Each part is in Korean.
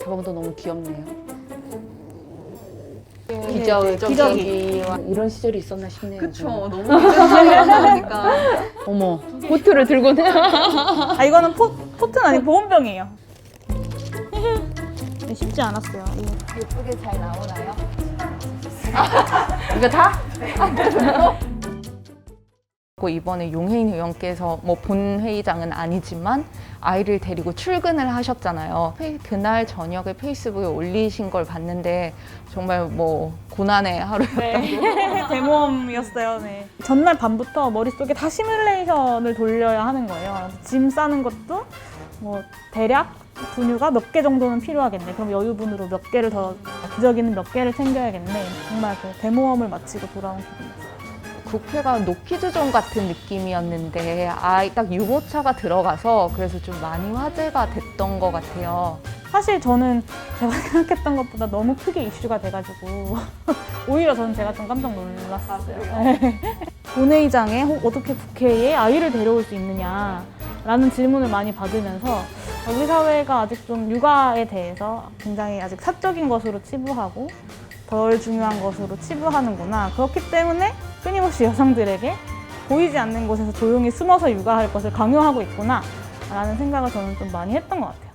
가방도 너무 귀엽네요. 기저귀. 이런 시절이 있었나 싶네요. 그쵸. 너무 기저귀라니까. 어머, 보트를 들고 아, 이거는 포트는 아니고 보온병이에요. 네, 쉽지 않았어요. 예쁘게 잘 나오나요? 이거 다? 이번에 용혜인 의원께서 뭐 본회의장은 아니지만 아이를 데리고 출근을 하셨잖아요. 그날 저녁에 페이스북에 올리신 걸 봤는데 정말 뭐 고난의 하루였다고. 네. 대모험이었어요. 네. 전날 밤부터 머릿속에 다 시뮬레이션을 돌려야 하는 거예요. 짐 싸는 것도 뭐 대략 분유가 몇 개 정도는 필요하겠네. 그럼 여유분으로 몇 개를 더, 기저귀는 몇 개를 챙겨야겠네. 정말 그 대모험을 마치고 돌아온 기분이었어요. 국회가 노키즈존 같은 느낌이었는데 딱 유모차가 들어가서 그래서 좀 많이 화제가 됐던 것 같아요. 사실 저는 제가 생각했던 것보다 너무 크게 이슈가 돼가지고 오히려 저는 제가 좀 깜짝 놀랐어요. 네. 본회의장에 어떻게 국회에 아이를 데려올 수 있느냐라는 질문을 많이 받으면서 우리 사회가 아직 좀 육아에 대해서 굉장히 아직 사적인 것으로 치부하고 덜 중요한 것으로 치부하는구나. 그렇기 때문에 끊임없이 여성들에게 보이지 않는 곳에서 조용히 숨어서 육아할 것을 강요하고 있구나 라는 생각을 저는 좀 많이 했던 것 같아요.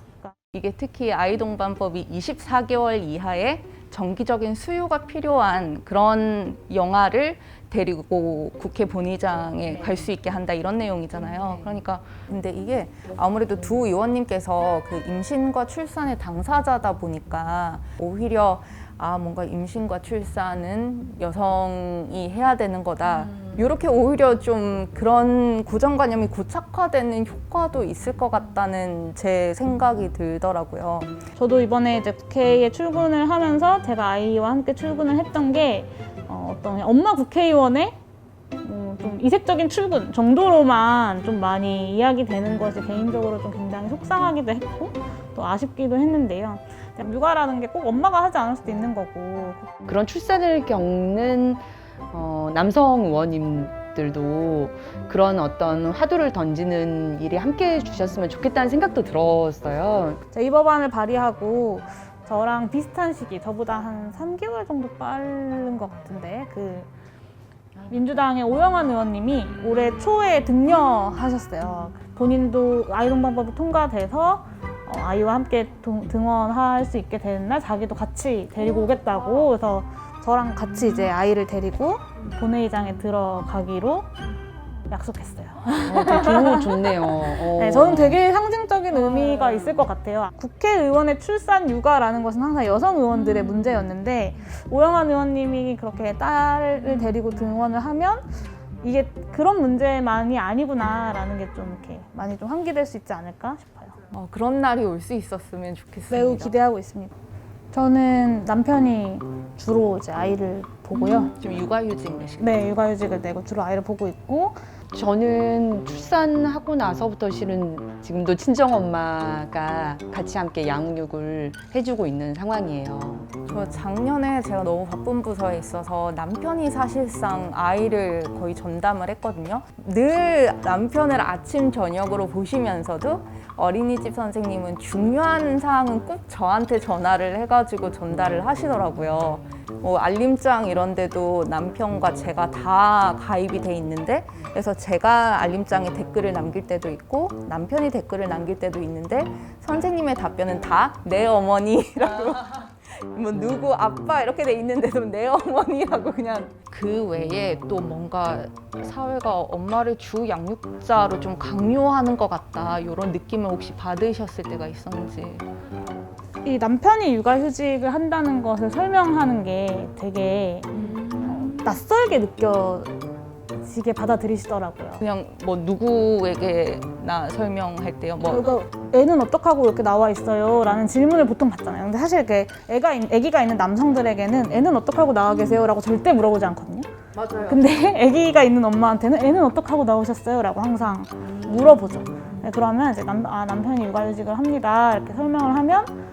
이게 특히 아이동반법이 24개월 이하의 정기적인 수유가 필요한 그런 영아를 데리고 국회 본의장에 갈 수 있게 한다 이런 내용이잖아요. 그러니까 근데 이게 아무래도 두 의원님께서 그 임신과 출산의 당사자다 보니까 오히려 뭔가 임신과 출산은 여성이 해야 되는 거다. 이렇게 오히려 좀 그런 고정관념이 고착화되는 효과도 있을 것 같다는 제 생각이 들더라고요. 저도 이번에 이제 국회에 출근을 하면서 제가 아이와 함께 출근을 했던 게 어떤 엄마 국회의원의 좀 이색적인 출근 정도로만 좀 많이 이야기되는 것이 개인적으로 좀 굉장히 속상하기도 했고 또 아쉽기도 했는데요. 육아라는 게 꼭 엄마가 하지 않을 수도 있는 거고 그런 출산을 겪는 남성 의원님들도 그런 어떤 화두를 던지는 일에 함께 해주셨으면 좋겠다는 생각도 들었어요. 이 법안을 발의하고 저랑 비슷한 시기, 저보다 한 3개월 정도 빠른 것 같은데 민주당의 오영환 의원님이 올해 초에 등려하셨어요. 본인도 아이동반법이 통과돼서 아이와 함께 등원할 수 있게 되는 날 자기도 같이 데리고 오겠다고 그래서 저랑 같이 이제 아이를 데리고 본회의장에 들어가기로 약속했어요. 되게 좋네요. 네, 저는 되게 상징적인 의미가 있을 것 같아요. 국회의원의 출산 육아라는 것은 항상 여성 의원들의 문제였는데 오영환 의원님이 그렇게 딸을 데리고 등원을 하면 이게 그런 문제만이 아니구나라는 게 좀 이렇게 많이 좀 환기될 수 있지 않을까 싶어요. 그런 날이 올 수 있었으면 좋겠습니다. 매우 기대하고 있습니다. 저는 남편이 주로 이제 아이를 보고요. 지금 육아휴직이시죠? 네, 육아휴직을 내고 주로 아이를 보고 있고 저는 출산하고 나서부터 실은 지금도 친정엄마가 같이 함께 양육을 해주고 있는 상황이에요. 저 작년에 제가 너무 바쁜 부서에 있어서 남편이 사실상 아이를 거의 전담을 했거든요. 늘 남편을 아침 저녁으로 보시면서도 어린이집 선생님은 중요한 사항은 꼭 저한테 전화를 해가지고 전달을 하시더라고요. 뭐 알림장 이런 데도 남편과 제가 다 가입이 돼 있는데 그래서 제가 알림장에 댓글을 남길 때도 있고 남편이 댓글을 남길 때도 있는데 선생님의 답변은 다 내 어머니라고 뭐 누구 아빠 이렇게 돼 있는데도 내 어머니라고 그냥 그 외에 또 뭔가 사회가 엄마를 주 양육자로 좀 강요하는 것 같다 이런 느낌을 혹시 받으셨을 때가 있었는지. 이 남편이 육아휴직을 한다는 것을 설명하는 게 되게 낯설게 느껴지게 받아들이시더라고요. 그냥 뭐 누구에게나 설명할 때요. 뭐 그러니까 애는 어떡하고 이렇게 나와 있어요? 라는 질문을 보통 받잖아요. 근데 사실 이렇게 아기가 있는 남성들에게는 애는 어떡하고 나와 계세요? 라고 절대 물어보지 않거든요. 맞아요. 근데 아기가 있는 엄마한테는 애는 어떡하고 나오셨어요? 라고 항상 물어보죠. 네, 그러면 이제 남편이 육아휴직을 합니다. 이렇게 설명을 하면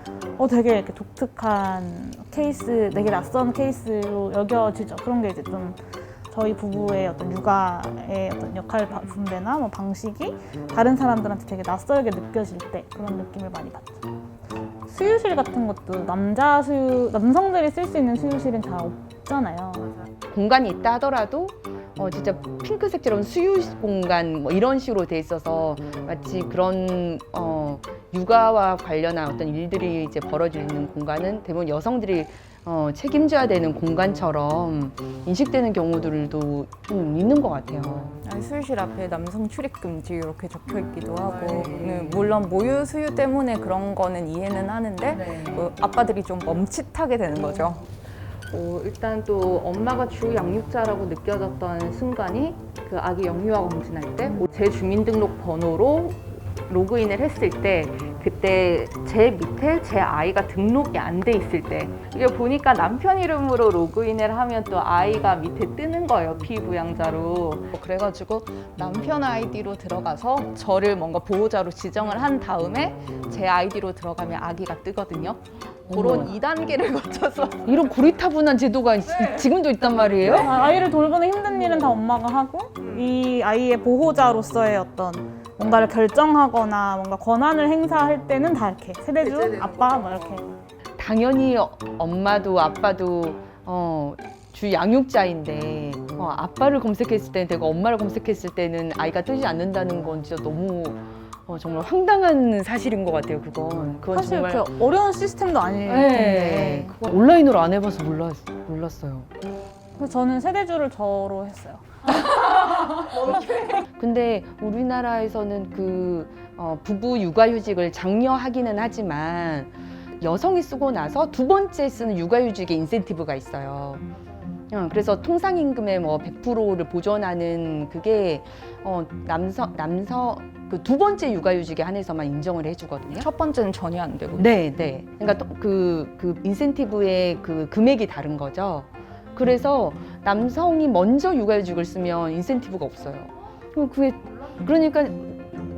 되게 이렇게 독특한 케이스, 되게 낯선 케이스로 여겨지죠. 그런 게 이제 좀 저희 부부의 어떤 육아의 어떤 역할 분배나 뭐 방식이 다른 사람들한테 되게 낯설게 느껴질 때 그런 느낌을 많이 받죠. 수유실 같은 것도 남성들이 쓸 수 있는 수유실은 잘 없잖아요. 공간이 있다 하더라도 진짜 핑크색처럼 수유 공간 뭐 이런 식으로 돼 있어서 마치 그런 육아와 관련한 어떤 일들이 이제 벌어지는 공간은 대부분 여성들이 책임져야 되는 공간처럼 인식되는 경우들도 좀 있는 것 같아요. 수유실 앞에 남성 출입 금지 이렇게 적혀 있기도 하고 물론 모유 수유 때문에 그런 거는 이해는 하는데 아빠들이 좀 멈칫하게 되는 거죠. 일단 또 엄마가 주 양육자라고 느껴졌던 순간이 그 아기 영유아 검진할 때 제 주민등록 번호로 로그인을 했을 때 그때 제 밑에 제 아이가 등록이 안 돼 있을 때 이게 보니까 남편 이름으로 로그인을 하면 또 아이가 밑에 뜨는 거예요, 피부양자로. 그래가지고 남편 아이디로 들어가서 저를 뭔가 보호자로 지정을 한 다음에 제 아이디로 들어가면 아기가 뜨거든요. 그런 2단계를 거쳐서 이런 고리타분한 제도가 지금도 있단 말이에요? 아이를 돌보는 힘든 일은 다 엄마가 하고 이 아이의 보호자로서의 어떤 뭔가를 결정하거나 뭔가 권한을 행사할 때는 다 이렇게 세대주, 아빠 뭐 이렇게. 당연히 엄마도 아빠도 주 양육자인데 아빠를 검색했을 때는 되고 엄마를 검색했을 때는 아이가 뜨지 않는다는 건 진짜 너무 정말 황당한 사실인 것 같아요. 그건 사실 정말 그렇게 어려운 시스템도 아닐 텐데. 네, 그거 온라인으로 안 해봐서 몰랐어요. 그래서 저는 세대주를 저로 했어요. 근데 우리나라에서는 그 부부 육아휴직을 장려하기는 하지만 여성이 쓰고 나서 두 번째 쓰는 육아휴직의 인센티브가 있어요. 그래서 통상임금의 뭐 100%를 보전하는 그게 남성 그 두 번째 육아휴직에 한해서만 인정을 해주거든요. 첫 번째는 전혀 안 되고. 네. 그러니까 그 인센티브의 그 금액이 다른 거죠. 그래서 남성이 먼저 육아휴직을 쓰면 인센티브가 없어요. 그러니까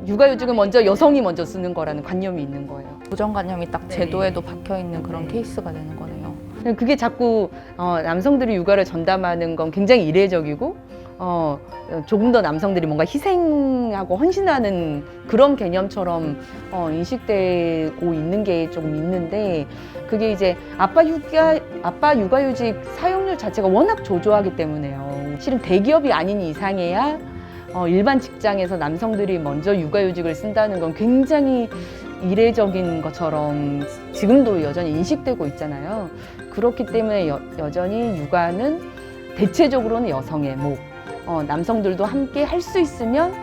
육아휴직은 먼저 여성이 먼저 쓰는 거라는 관념이 있는 거예요. 고정관념이 딱 제도에도 박혀 있는 그런 케이스가 되는 거네요. 그게 자꾸 남성들이 육아를 전담하는 건 굉장히 이례적이고 조금 더 남성들이 뭔가 희생하고 헌신하는 그런 개념처럼 인식되고 있는 게 조금 있는데 그게 이제 아빠 육아휴직 사용률 자체가 워낙 저조하기 때문에요. 실은 대기업이 아닌 이상해야 일반 직장에서 남성들이 먼저 육아휴직을 쓴다는 건 굉장히 이례적인 것처럼 지금도 여전히 인식되고 있잖아요. 그렇기 때문에 여전히 육아는 대체적으로는 여성의 목, 남성들도 함께 할 수 있으면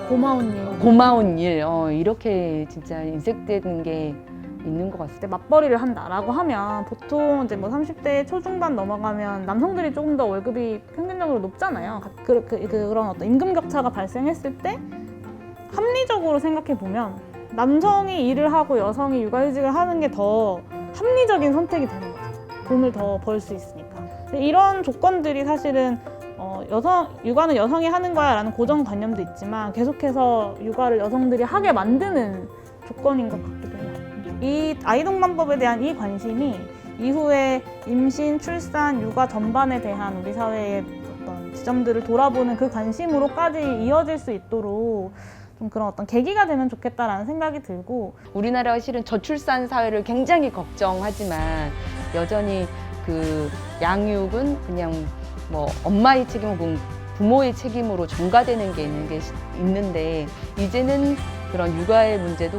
고마운 일, 이렇게 진짜 인식되는 게 있는 것 같습니다. 맞벌이를 한다라고 하면 보통 이제 뭐 30대 초중반 넘어가면 남성들이 조금 더 월급이 평균적으로 높잖아요. 그런 어떤 임금 격차가 발생했을 때 합리적으로 생각해 보면 남성이 일을 하고 여성이 육아휴직을 하는 게 더 합리적인 선택이 되는 거죠. 돈을 더 벌 수 있으니까. 근데 이런 조건들이 사실은 육아는 여성이 하는 거야 라는 고정관념도 있지만 계속해서 육아를 여성들이 하게 만드는 조건인 것 같기도 해요. 이 아이동반법에 대한 이 관심이 이후에 임신, 출산, 육아 전반에 대한 우리 사회의 어떤 지점들을 돌아보는 그 관심으로까지 이어질 수 있도록 좀 그런 어떤 계기가 되면 좋겠다라는 생각이 들고 우리나라가 실은 저출산 사회를 굉장히 걱정하지만 여전히 그 양육은 그냥 뭐 엄마의 책임이고 부모의 책임으로 전가되는 게 있는데 이제는 그런 육아의 문제도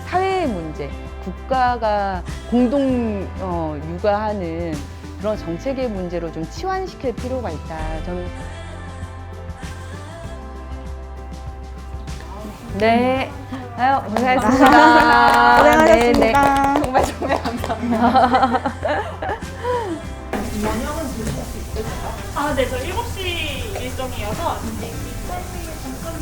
사회의 문제, 국가가 공동 육아하는 그런 정책의 문제로 좀 치환시킬 필요가 있다. 저는 네, 고생하셨습니다. 고생하셨습니다. 정말 감사합니다. 아, 네, 저 7시 일정이어서 잠깐